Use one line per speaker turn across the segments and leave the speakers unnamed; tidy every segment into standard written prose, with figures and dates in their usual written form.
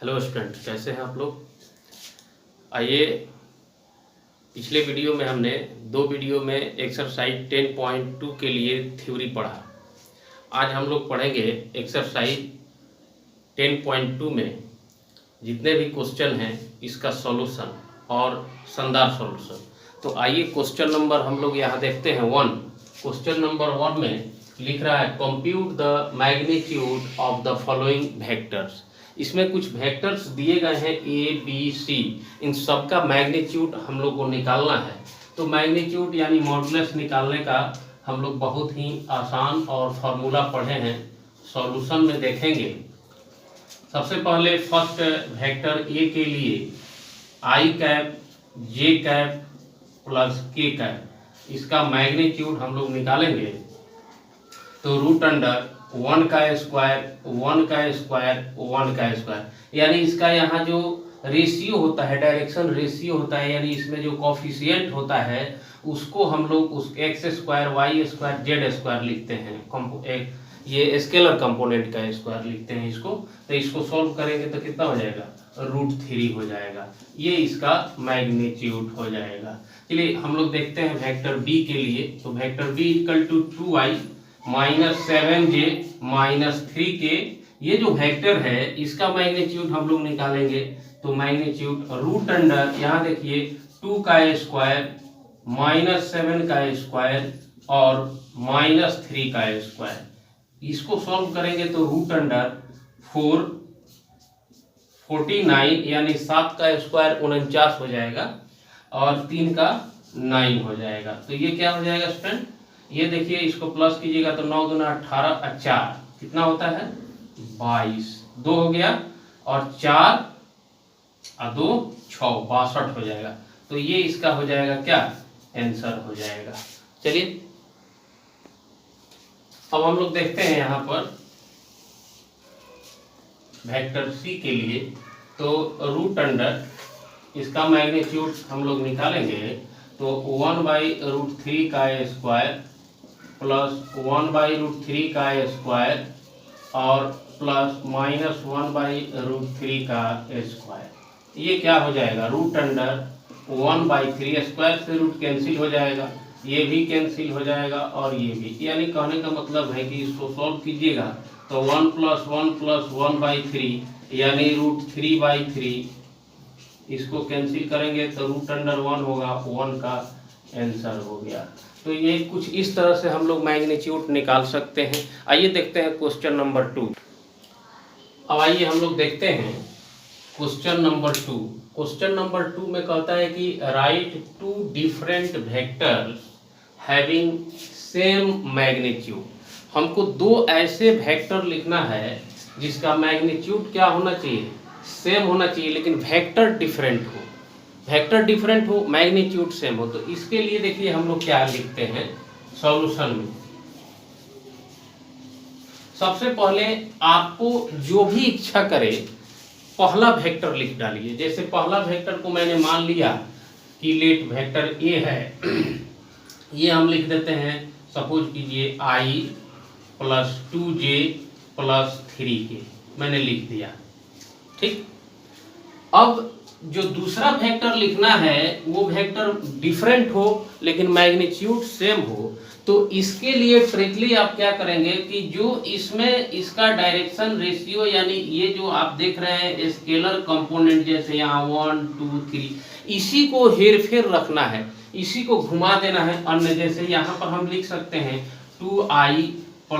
Hello student, कैसे हैं आप लोग। आइए, पिछले वीडियो में हमने दो वीडियो में एक्सरसाइज 10.2 के लिए थ्योरी पढ़ा। आज हम लोग पढ़ेंगे एक्सरसाइज 10.2 में जितने भी क्वेश्चन हैं इसका सॉल्यूशन और शानदार सॉल्यूशन। तो आइए क्वेश्चन नंबर हम लोग यहाँ देखते हैं 1। क्वेश्चन नंबर 1 में लिख रहा है compute the magnitude of the following vectors. इसमें कुछ वेक्टर्स दिए गए हैं ए बी सी, इन सब का मैग्नीट्यूड हम लोग को निकालना है। तो मैग्नीट्यूड यानी मॉडुलस निकालने का हम लोग बहुत ही आसान और फार्मूला पढ़े हैं, सॉल्यूशन में देखेंगे। सबसे पहले फर्स्ट वेक्टर ए के लिए आई कैप जे कैप प्लस के कैप, इसका मैग्नीट्यूड हम लोग निकालेंगे। तो रूट अंडर 1 का स्क्वायर 1 का स्क्वायर 1 का स्क्वायर, यानी इसका यहाँ जो रेशियो होता है, डायरेक्शन रेशियो होता है, यानी इसमें जो कॉफिशिएंट होता है उसको हम लोग उस x square y square z square लिखते हैं। ये स्केलर कंपोनेंट का स्क्वायर लिखते हैं इसको। तो इसको सॉल्व करेंगे तो कितना हो जाएगा, √3 हो जाएगा। ये इसका मैग्नीट्यूड हो जाएगा। चलिए हम लोग देखते हैं वेक्टर बी के लिए। तो vector B equal to 2i -7j -3k, ये जो वेक्टर है इसका मैग्नीट्यूड हम लोग निकालेंगे। तो मैग्नीट्यूड रूट अंडर, यहाँ देखिए 2 का स्क्वायर -7 का स्क्वायर और -3 का स्क्वायर, इसको सॉल्व करेंगे तो रूट अंडर 49 यानी 7 का स्क्वायर 49 हो जाएगा और 3 का 9 हो जाएगा। तो ये क्या हो जाएगा स्टूडेंट, ये देखिए इसको प्लस कीजिएगा तो 9 दूना 18 4 कितना होता है 22, 2 हो गया और 4 और 2 6 62 हो जाएगा। तो ये इसका हो जाएगा क्या, आंसर हो जाएगा। चलिए अब हम लोग देखते हैं यहाँ पर वेक्टर सी के लिए। तो रूट अंडर इसका मैग्नीट्यूड हम लोग निकालेंगे। तो 1/√3 का स्क्वायर प्लस 1/√3 का स्क्वायर और प्लस -1/√3 का स्क्वायर, ये क्या हो जाएगा रूट अंडर 1/3 स्क्वायर से रूट कैंसिल हो जाएगा, ये भी कैंसिल हो जाएगा और ये भी। यानी कहने का मतलब है कि इसको सॉल्व कीजिएगा तो 1 + 1 + 1/3 यानी √3/3, इसको कैंसिल करेंगे तो रूट अंडर 1 होगा, 1 का आंसर हो गया। तो ये कुछ इस तरह से हम लोग मैग्नीट्यूड निकाल सकते हैं। आइए देखते हैं क्वेश्चन नंबर 2। अब आइए हम लोग देखते हैं क्वेश्चन नंबर 2। क्वेश्चन नंबर 2 में कहता है कि right 2 different vectors having same magnitude. हमको 2 ऐसे वेक्टर लिखना है जिसका मैग्नीट्यूड क्या होना चाहिए, सेम होना चाहिए, लेकिन वेक्टर डिफरेंट हो। वेक्टर डिफरेंट हो, मैग्नीट्यूड सेम हो। तो इसके लिए देखिए हम लोग क्या लिखते हैं सॉल्यूशन में। सबसे पहले आपको जो भी इच्छा करे पहला वेक्टर लिख डालिए। जैसे पहला वेक्टर को मैंने मान लिया कि लेट वेक्टर ए है, ये हम लिख देते हैं, सपोज कीजिए i + 2j + 3k मैंने लिख दिया, ठीक। अब जो दूसरा वेक्टर लिखना है वो वेक्टर डिफरेंट हो लेकिन मैग्नीट्यूड सेम हो। तो इसके लिए ट्रिकली आप क्या करेंगे कि जो इसमें इसका डायरेक्शन रेशियो, यानी ये जो आप देख रहे हैं स्केलर कंपोनेंट, जैसे यहाँ 1 2 3, इसी को हेर फेर रखना है, इसी को घुमा देना है अन्य। जैसे यहाँ पर हम लिख सकते हैं 2i +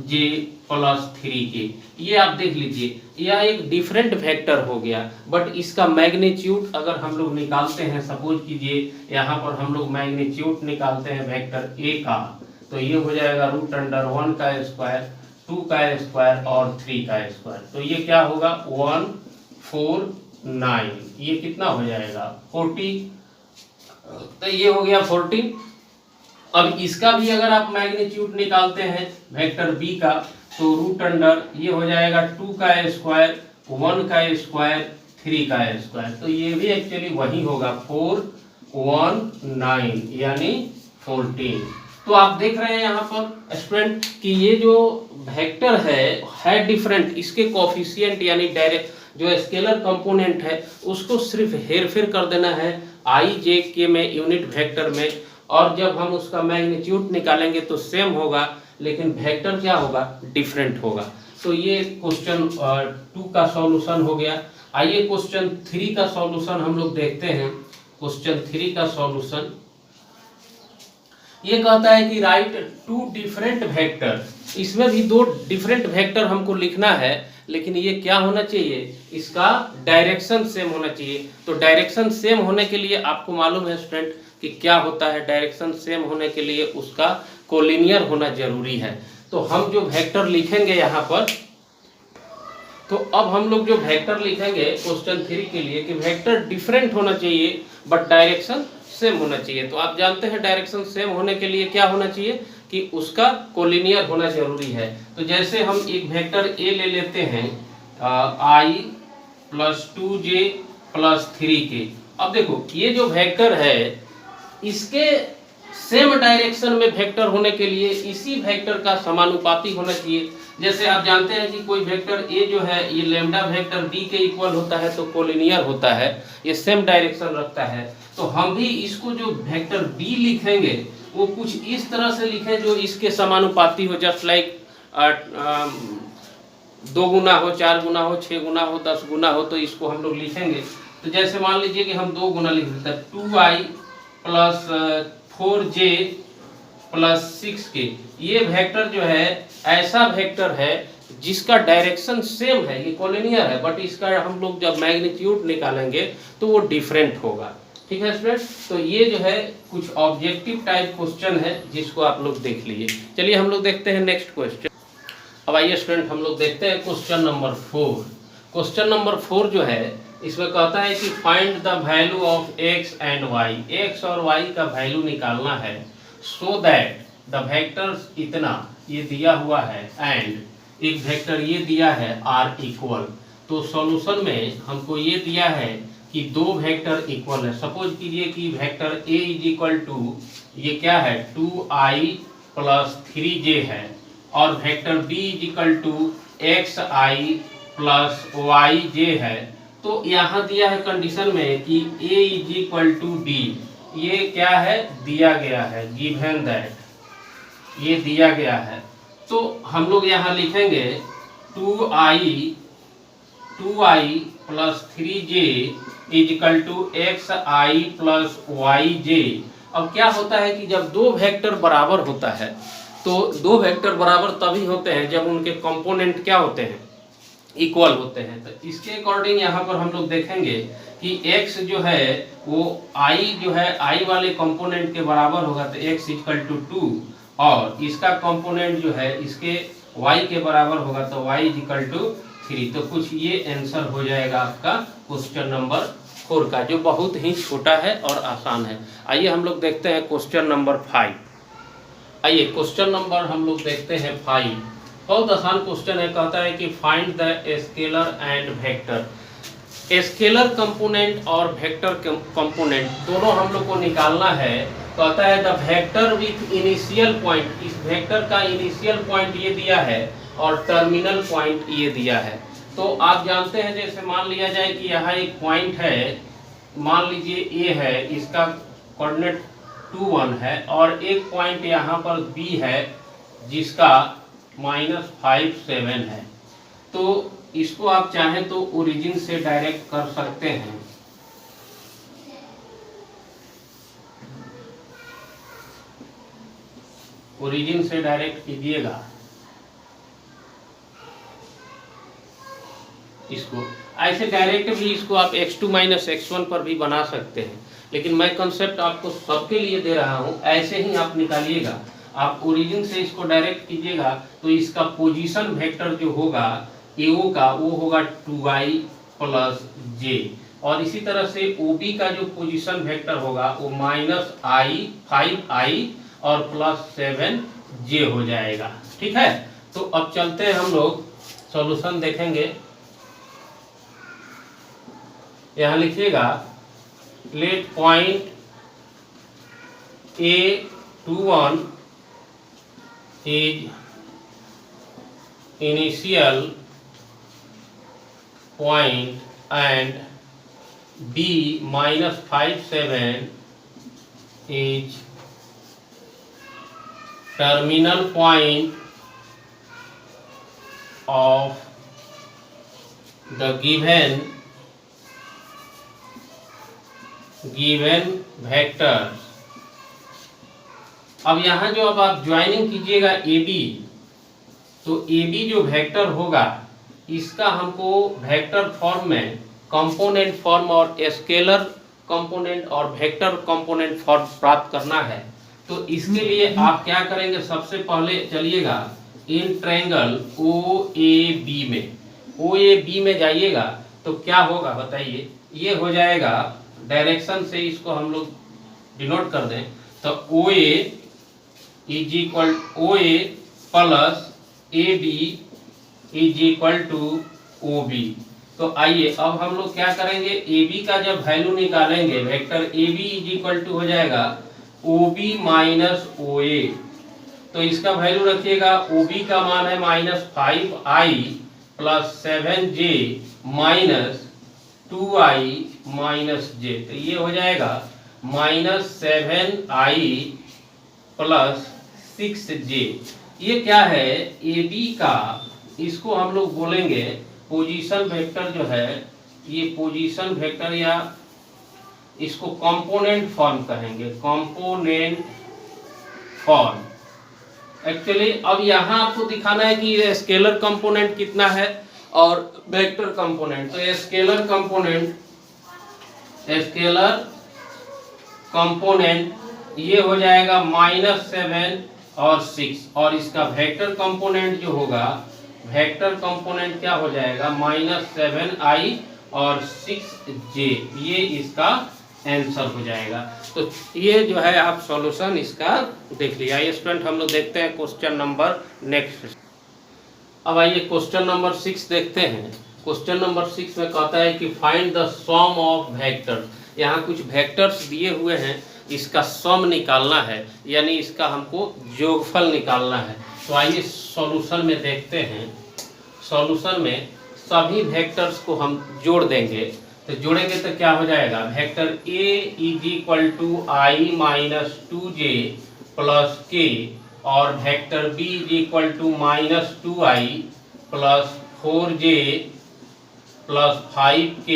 j + 3k, ये आप देख लीजिए यह एक डिफरेंट वेक्टर हो गया, बट इसका मैग्नीट्यूड अगर हम लोग निकालते हैं, सपोज कीजिए यहाँ पर हम लोग मैग्नीट्यूड निकालते हैं वेक्टर ए का, तो ये हो जाएगा रूट अंडर 1 का स्क्वायर 2 का स्क्वायर और 3 का स्क्वायर। तो ये क्या होगा 149, ये कितना हो जाएगा 40। तो ये हो गया 40। अब इसका भी अगर आप मैग्नीट्यूड निकालते हैं वेक्टर बी का, तो रूट अंडर ये हो जाएगा 2 का स्क्वायर 1 का स्क्वायर 3 का स्क्वायर। तो ये भी एक्चुअली वही होगा 419 यानी 14। तो आप देख रहे हैं यहाँ पर स्टूडेंट कि ये जो वेक्टर है डिफरेंट, इसके कोफिशिएंट यानी जो स्केलर कंपोनेंट है उसको सिर्फ हेरफेर कर देना है आई जे के में, यूनिट वेक्टर में, और जब हम उसका मैग्नीट्यूड निकालेंगे तो सेम होगा, लेकिन वेक्टर क्या होगा, डिफरेंट होगा। तो ये क्वेश्चन 2 का सॉल्यूशन हो गया। आइए क्वेश्चन 3 का सॉल्यूशन हम लोग देखते हैं। क्वेश्चन 3 का सॉल्यूशन ये कहता है कि राइट 2 डिफरेंट वेक्टर। इसमें भी 2 डिफरेंट वेक्टर हमको लिखना है, लेकिन ये क्या होना चाहिए, इसका डायरेक्शन सेम होना चाहिए। तो डायरेक्शन सेम होने के लिए आपको मालूम है स्टूडेंट कि क्या होता है, डायरेक्शन सेम होने के लिए उसका कोलिनियर होना जरूरी है। तो हम जो वेक्टर लिखेंगे यहाँ पर, तो अब हम लोग जो वेक्टर लिखेंगे क्वेश्चन 3 के लिए कि वेक्टर डिफरेंट होना चाहिए बट डायरेक्शन सेम होना चाहिए। तो आप जानते हैं डायरेक्शन सेम होने के लिए क्या होना चाहिए कि उसका कोलिनियर होना जरूरी है। तो जैसे हम एक वेक्टर ए ले लेते हैं आई प्लस 2j प्लस 3k। अब देखो ये जो वेक्टर है इसके सेम डायरेक्शन में वेक्टर होने के लिए इसी वेक्टर का समानुपाती होना चाहिए। जैसे आप जानते हैं कि कोई वेक्टर ए जो है ये लैम्डा वेक्टर बी के इक्वल होता है तो कोलिनियर होता है, ये सेम डायरेक्शन रखता है। तो हम भी इसको जो वेक्टर बी लिखेंगे वो कुछ इस तरह से लिखें जो इसके समानुपाती हो, जस्ट लाइक 2 गुना हो, 4 गुना हो, 6 गुना हो, 10 गुना हो, तो इसको हम लोग लिखेंगे। तो जैसे मान लीजिए कि हम 2 गुना लिख देते हैं, 2i plus 4j plus 6k। ये वेक्टर जो है ऐसा वेक्टर है जिसका डायरेक्शन सेम है, ये कोलिनियर है, बट इसका हम लोग जब मैग्नीट्यूड निकालेंगे तो वो डिफरेंट होगा। ठीक है स्टूडेंट, तो ये जो है कुछ ऑब्जेक्टिव टाइप क्वेश्चन है जिसको आप लोग देख लीजिए। चलिए हम लोग देखते हैं नेक्स्ट क्वेश्चन। अब आइए स्टूडेंट हम लोग देखते हैं क्वेश्चन नंबर 4। क्वेश्चन नंबर 4 जो है इसमें कहता है कि find the value of x and y। x और y का वैल्यू निकालना है सो दैट द वेक्टर्स इतना ये दिया हुआ है एंड एक वेक्टर ये दिया है r इक्वल। तो सॉल्यूशन में हमको ये दिया है कि 2 वेक्टर इक्वल है। सपोज कीजिए कि vector a is equal to ये क्या है 2i प्लस 3j है, और vector b is equal to xi plus yj है। तो यहाँ दिया है कंडीशन में कि a is equal to b, ये क्या है दिया गया है, गिवन दैट ये दिया गया है। तो हम लोग यहाँ लिखेंगे 2i plus 3j is equal to xi plus yj। अब क्या होता है कि जब 2 वेक्टर बराबर होता है तो 2 वेक्टर बराबर तभी होते हैं जब उनके कंपोनेंट क्या होते हैं, इक्वल होते हैं। तो इसके अकॉर्डिंग यहाँ पर हम लोग देखेंगे कि x जो है वो i जो है i वाले कंपोनेंट के बराबर होगा, तो x इक्वल टू 2, और इसका कंपोनेंट जो है इसके y के बराबर होगा तो y इक्वल टू 3। तो कुछ ये आंसर हो जाएगा आपका क्वेश्चन नंबर 4 का, जो बहुत ही छोटा है और आसान है। आइए हम लोग देखते हैं क्वेश्चन नंबर 5। आइए क्वेश्चन नंबर हम लोग देखते हैं 5। बहुत आसान क्वेश्चन है। कहता है कि find the scalar and vector. Scalar component और वेक्टर कंपोनेंट दोनों हम लोग को निकालना है। कहता है the vector with initial point, इस वेक्टर का इनिशियल पॉइंट ये दिया है और टर्मिनल पॉइंट ये दिया है। तो आप जानते हैं जैसे मान लिया जाए कि यहाँ एक पॉइंट है, मान लीजिए ए है, इसका कोऑर्डिनेट 2 1 है, और एक पॉइंट यहाँ पर बी है जिसका -5 7 है। तो इसको आप चाहें तो ओरिजिन से डायरेक्ट कर सकते हैं। ओरिजिन से डायरेक्ट कीजिएगा इसको। ऐसे डायरेक्ट भी इसको आप x2 - x1 पर भी बना सकते हैं, लेकिन मैं कंसेप्ट आपको सबके लिए दे रहा हूं, ऐसे ही आप निकालिएगा। आप ओरिजिन से इसको डायरेक्ट कीजिएगा तो इसका पोजीशन वेक्टर जो होगा AO का वो होगा 2i प्लस j, और इसी तरह से OB का जो पोजीशन वेक्टर होगा वो -i 5i और प्लस 7j हो जाएगा। ठीक है, तो अब चलते हैं हम लोग सॉल्यूशन देखेंगे। यहाँ लिखिएगा let point A21 is initial point and B minus 5,7 is terminal point of the given vectors। अब यहाँ जो अब आप ज्वाइनिंग कीजिएगा AB, तो AB जो वेक्टर होगा इसका हमको वेक्टर फॉर्म में कंपोनेंट फॉर्म और स्केलर कंपोनेंट और वेक्टर कंपोनेंट फॉर्म प्राप्त करना है। तो इसके लिए आप क्या करेंगे, सबसे पहले चलिएगा इन ट्रायंगल OAB में जाइएगा तो क्या होगा बताइए। ये हो जाएगा, डायरेक्शन से इसको हम लोग डिनोट कर दें तो OA plus AB is equal to OB। तो आइए अब हम लोग क्या करेंगे, AB का जब वैल्यू निकालेंगे vector AB is equal to हो जाएगा OB माइनस OA। तो इसका वैल्यू रखिएगा, OB का मान है -5i plus 7j minus 2i minus j। तो ये हो जाएगा -7i प्लस 6j। ये क्या है, AB का, इसको हम लोग बोलेंगे पोजीशन वेक्टर जो है, ये पोजीशन वेक्टर या इसको कंपोनेंट फॉर्म कहेंगे, कंपोनेंट फॉर्म। एक्चुअली अब यहाँ आपको दिखाना है कि स्केलर कंपोनेंट कितना है और वेक्टर कंपोनेंट। तो स्केलर कंपोनेंट ये हो जाएगा -7 और 6, और इसका वेक्टर कंपोनेंट जो होगा, वेक्टर कंपोनेंट क्या हो जाएगा, -7i और 6j। ये इसका आंसर हो जाएगा। तो ये जो है आप सॉल्यूशन इसका देख लिया। आइए स्टूडेंट हम लोग देखते हैं क्वेश्चन नंबर नेक्स्ट। अब आइए क्वेश्चन नंबर 6 देखते हैं। क्वेश्चन नंबर 6 में कहता है कि find the sum of vectors. यहाँ कुछ वेक्टर्स दिए हुए हैं, इसका सम निकालना है, यानी इसका हमको योगफल निकालना है। तो आइए सॉल्यूशन में देखते हैं। सॉल्यूशन में सभी वेक्टर्स को हम जोड़ देंगे, तो जोड़ेंगे तो क्या हो जाएगा, vector A is equal to i minus 2j plus k, और vector B is equal to -2i plus 4j plus 5k,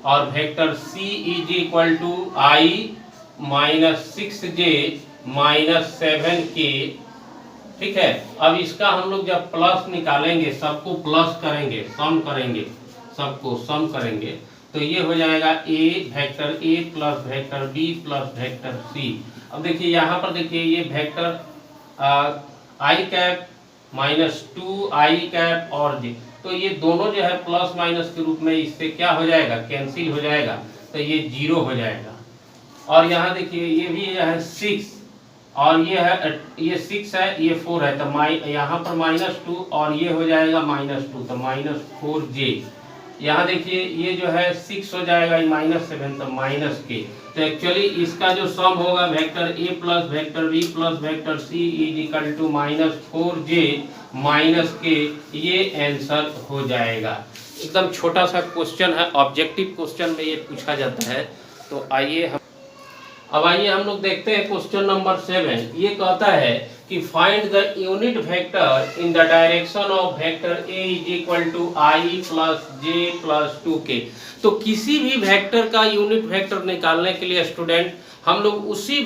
और vector C is equal to i minus 6j minus 7k। ठीक है, अब इसका हम लोग जब प्लस निकालेंगे, सबको प्लस करेंगे, सम करेंगे, सबको सम करेंगे, तो ये हो जाएगा vector A plus vector B plus vector C। अब देखिए यहाँ पर देखिए ये vector i cap minus 2i cap और j, तो ये दोनों जो है प्लस माइनस के रूप में, इससे क्या हो जाएगा, कैंसिल हो जाएगा, तो ये 0 हो जाएगा। और यहाँ देखिए ये भी है 6, और ये है, ये 6 है, ये 4 है, तो यहाँ पर -2 और ये हो जाएगा -2, तो -4j। यहाँ देखिए ये जो है 6 हो जाएगा, -7 तो -k। तो एक्चुअली इसका जो सम होगा vector A plus vector B plus vector C is equal to -4j -k, ये आंसर हो जाएगा। एकदम छोटा सा क्वेश्चन है, ऑब्जेक्टिव क्वेश्चन में ये पूछा जाता है। तो आइए अब आइए हम लोग देखते हैं क्वेश्चन नंबर 7। ये कहता है कि find the unit vector in the direction of vector A is equal to i plus j plus 2k। तो किसी भी वेक्टर का यूनिट वेक्टर निकालने के लिए स्टूडेंट हम लोग उसी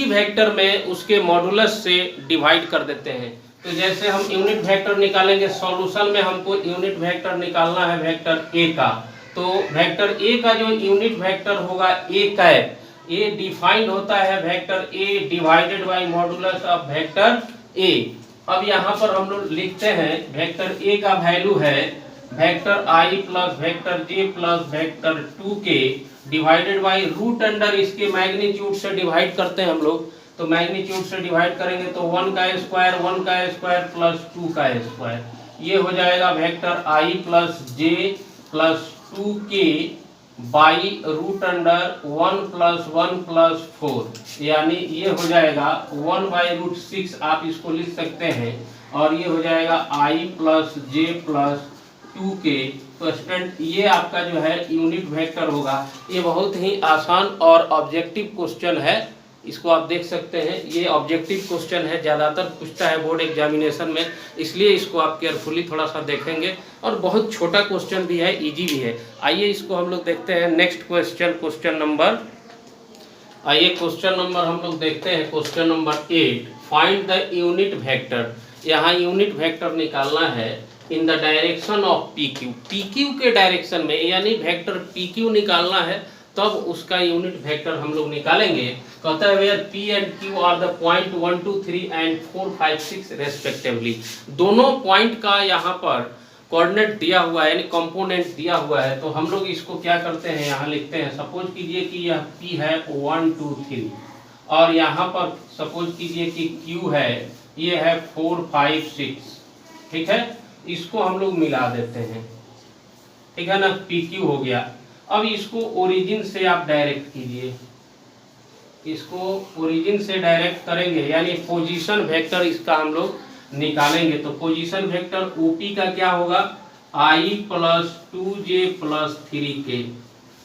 वेक्टर में उसके मॉडुलस से डिवाइड कर देते हैं। तो जैसे हम यूनिट वेक्टर निकालेंगे, सॉल्यूशन में हमको यूनिट वेक्टर निकालना है वेक्टर A का, तो वेक्टर A का जो यूनिट वेक्टर होगा A कैप, A डिफाइंड होता है vector A divided by modulus of vector A। अब यहाँ पर हम लोग लिखते हैं वेक्टर A का वैल्यू है vector I plus vector J plus vector 2k divided by root under इसके मैग्नीट्यूड से डिवाइड करते हैं हम लोग। तो मैग्नीट्यूड से डिवाइड करेंगे तो 1 का स्क्वायर प्लस 2 का स्क्वायर, ये हो जाएगा vector I plus J plus 2k by root under 1 plus 1 plus 4, यानी ये हो जाएगा 1 बाई रूट 6, आप इसको लिख सकते हैं। और ये हो जाएगा i plus j plus 2k। तो स्टूडेंट ये आपका जो है यूनिट वेक्टर होगा। ये बहुत ही आसान और ऑब्जेक्टिव क्वेश्चन है, इसको आप देख सकते हैं। ये ऑब्जेक्टिव क्वेश्चन है, ज़्यादातर पूछता है बोर्ड एग्जामिनेशन में, इसलिए इसको आप केयरफुली थोड़ा सा देखेंगे। और बहुत छोटा क्वेश्चन भी है, इजी भी है। आइए इसको हम लोग देखते हैं। नेक्स्ट क्वेश्चन, क्वेश्चन नंबर, आइए क्वेश्चन नंबर हम लोग देखते हैं। Question number 8, find the unit vector. यहाँ यूनिट वेक्टर निकालना है इन the direction of P Q. P Q के डायरेक्शन में, यानी वेक्टर पी क्यू निकालना है, तब उसका यूनिट वेक्टर हम लोग निकालेंगे। कहता है where P and Q are the point 1 2 3 and 4 5 6 respectively. दोनों पॉइंट का यहाँ पर कोऑर्डिनेट दिया हुआ है, यानी कंपोनेंट दिया हुआ है। तो हम लोग इसको क्या करते हैं, यहाँ लिखते हैं। सपोज कीजिए कि यह P है 1 2 3, और यहाँ पर सपोज कीजिए कि Q है, ये है 4 5 6, ठीक है। इसको हम लोग मिला देते हैं, ठीक है ना, PQ हो गया। अब इसको ओरिजिन से आप डायरेक्ट कीजिए, इसको ओरिजिन से डायरेक्ट करेंगे, यानी पोजीशन वेक्टर इसका हम लोग निकालेंगे। तो पोजीशन वेक्टर OP का क्या होगा, I + 2j + 3k।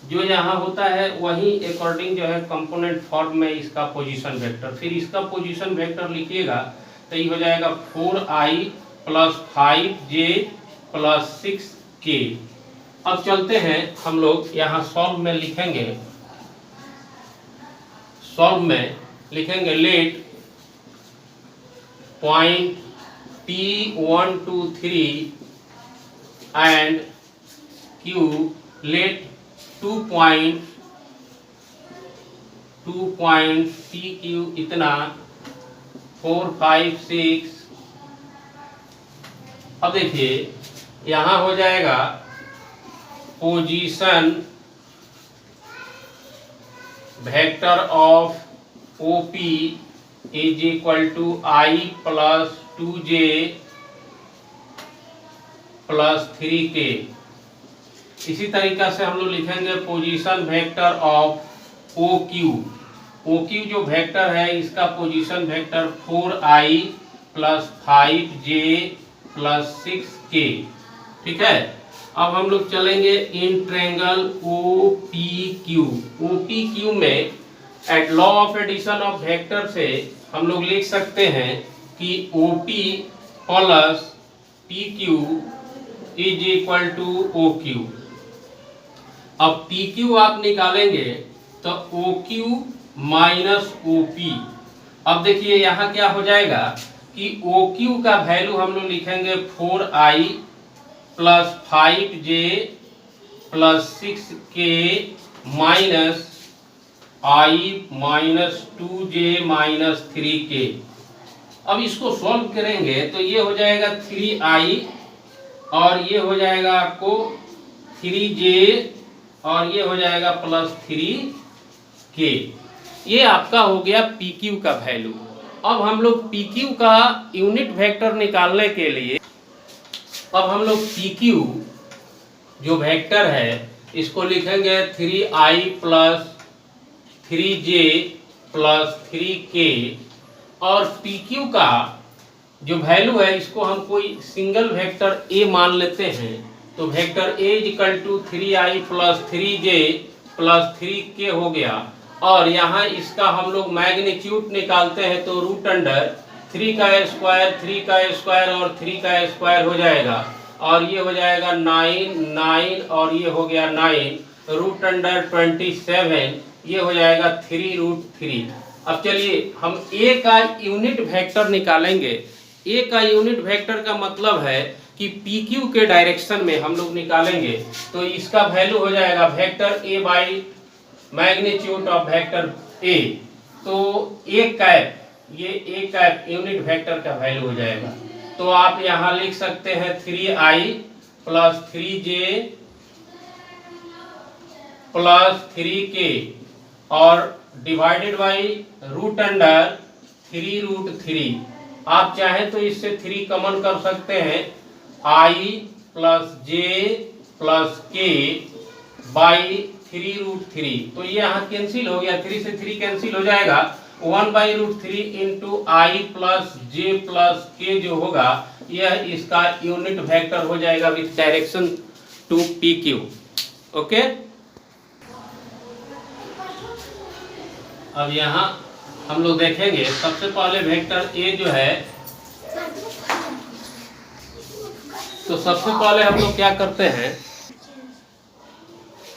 जो यहाँ होता है वही अकॉर्डिंग जो है कंपोनेंट फॉर्म में इसका पोजीशन वेक्टर। फिर इसका पोजीशन वेक्टर लिखिएगा तो ये हो जाएगा 4i + 5j + 6k। अब चलते हैं हम लोग यहाँ सॉल्व में लिखेंगे। सॉल्व में लिखेंगे let point P1 2 3 and Q, let 2 point PQ इतना 4 5 6। अब देखिए यहाँ हो जाएगा position vector of OP is equal to I + 2j + 3k। इसी तरीका से हम लोग लिखेंगे position vector of OQ। OQ जो वेक्टर है इसका position vector 4i + 5j + 6k, ठीक है। अब हम लोग चलेंगे इन ट्रायंगल OPQ। OPQ में at law of addition of vector से हम लोग लिख सकते हैं कि OP + PQ is equal to OQ। अब PQ आप निकालेंगे तो OQ - OP। अब देखिए यहाँ क्या हो जाएगा कि OQ का वैल्यू हम लोग लिखेंगे 4i + 5j + 6k minus I - 2j - 3k। अब इसको सॉल्व करेंगे तो ये हो जाएगा 3i, और ये हो जाएगा आपको 3j, और ये हो जाएगा +3k। ये आपका हो गया PQ का वैल्यू। अब हम लोग PQ का यूनिट वेक्टर निकालने के लिए, अब हम लोग PQ जो वेक्टर है इसको लिखेंगे 3i + 3j + 3k, और PQ का जो वैल्यू है इसको हम कोई सिंगल वेक्टर A मान लेते हैं। तो vector A = 3i + 3j + 3k हो गया। और यहाँ इसका हम लोग मैग्नीट्यूड निकालते हैं तो √3 का स्क्वायर 3 का स्क्वायर और 3 का स्क्वायर हो जाएगा, और ये हो जाएगा 9 और ये हो गया 9 √27, ये हो जाएगा 3√3। अब चलिए हम A का यूनिट वेक्टर निकालेंगे। A का यूनिट वेक्टर का मतलब है कि PQ के डायरेक्शन में हम लोग निकालेंगे। तो इसका वैल्यू हो जाएगा vector A by magnitude of vector A। तो A कैप, ये A कैप यूनिट वेक्टर का वैल्यू हो जाएगा। तो आप यहाँ लिख सकते हैं 3i + 3j + 3k और डिवाइडेड बाई √3√3। आप चाहें तो इससे 3 कॉमन कर सकते हैं, I + j + k बाई 3√3। तो ये यहाँ कैंसिल हो गया, 3 से 3 कैंसिल हो जाएगा। 1/√3 × I + j + k जो होगा यह इसका यूनिट वेक्टर हो जाएगा with direction to PQ। Okay, अब यहाँ हम लोग देखेंगे सबसे पहले वेक्टर ए जो है, तो सबसे पहले हम लोग क्या करते हैं,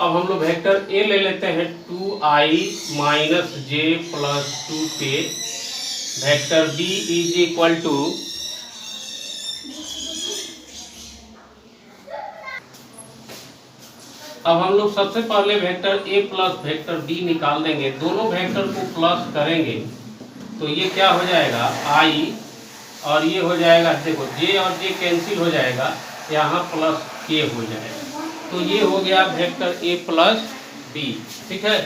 अब हम लोग वेक्टर ए ले लेते हैं 2i minus j plus 2k। Vector B is equal to, अब हम लोग सबसे पहले vector A plus vector B निकाल देंगे, दोनों वेक्टर को प्लस करेंगे तो ये क्या हो जाएगा i, और ये हो जाएगा, देखो j और j कैंसिल हो जाएगा, यहाँ प्लस k हो जाएगा, तो ये हो गया वेक्टर a प्लस बी। ठीक है,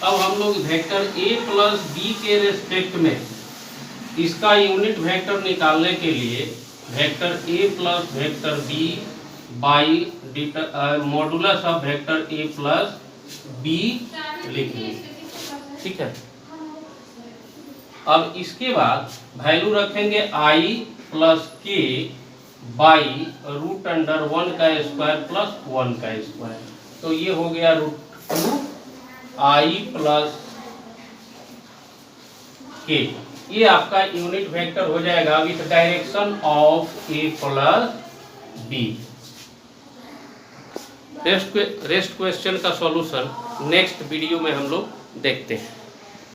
अब हम लोग वेक्टर a प्लस बी के रेस्पेक्ट में इसका यूनिट वेक्टर निकालने के लिए vector a plus vector b by modulus of vector a plus b लिखेंगे। ठीक है, अब इसके बाद वैल्यू रखेंगे i plus k by root under 1 का स्क्वायर प्लस 1 का स्क्वायर, तो ये हो गया √2i प्लस k। ये आपका यूनिट वेक्टर हो जाएगा with direction of a plus b। Rest question का सॉल्यूशन नेक्स्ट वीडियो में हम लोग देखते हैं।